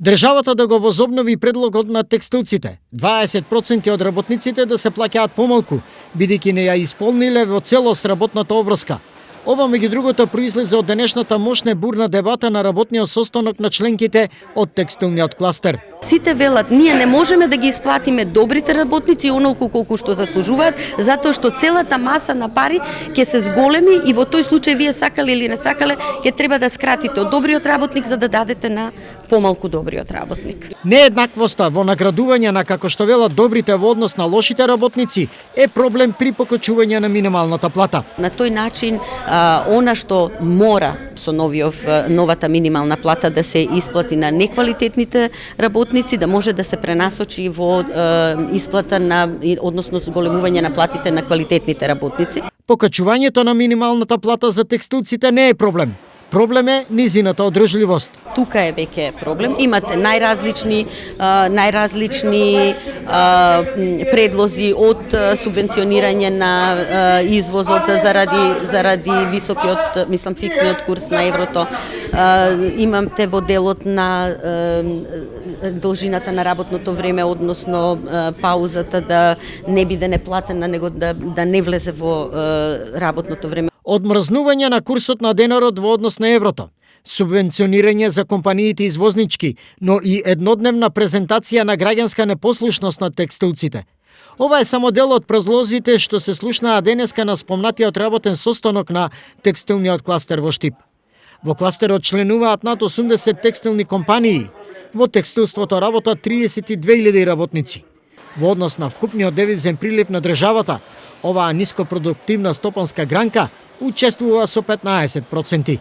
Државата да го возобнови предлогот на текстилците. 20% од работниците да се плаќаат помалку, бидејќи не ја исполниле во целост работната обврска. Ова меѓу другото произлезе од денешната мощна бурна дебата на работниот состанок на членките од текстилниот кластер. Сите велат, ние не можеме да ги исплатиме добрите работници онолку колку што заслужуваат, затоа што целата маса на пари ќе се зголеми и во тој случај вие сакале или не сакале, ќе треба да скратите од добриот работник за да дадете на помалку добриот работник. Нееднаквоста во наградување на, како што велат, добрите во однос на лошите работници е проблем при покачување на минималната плата. На тој начин она што мора со новата минимална плата да се исплати на неквалитетните работници, да може да се пренасочи во исплата на, односно зголемување на платите на квалитетните работници. Покачувањето на минималната плата за текстилците не е проблем. Проблем е низината одржливост. Тука е веќе проблем. Имате најразлични предлози од субвенционирање на извозот заради високиот, мислам, фиксниот курс на еврото. Имате во делот на должината на работното време, односно паузата да не биде неплатена, него да не влезе во работното време. Одмрзнување на курсот на денарот во однос на еврото, субвенционирање за компаниите извознички, но и еднодневна презентација на граѓанска непослушност на текстилците. Ова е само дел од предлозите што се слушнаа денеска на спомнатиот работен состанок на текстилниот кластер во Штип. Во кластерот членуваат над 80 текстилни компании. Во текстилството работат 32.000 работници. Во однос на вкупниот девизен прилив на државата, оваа нископродуктивна стопанска гранка учествува со 15%.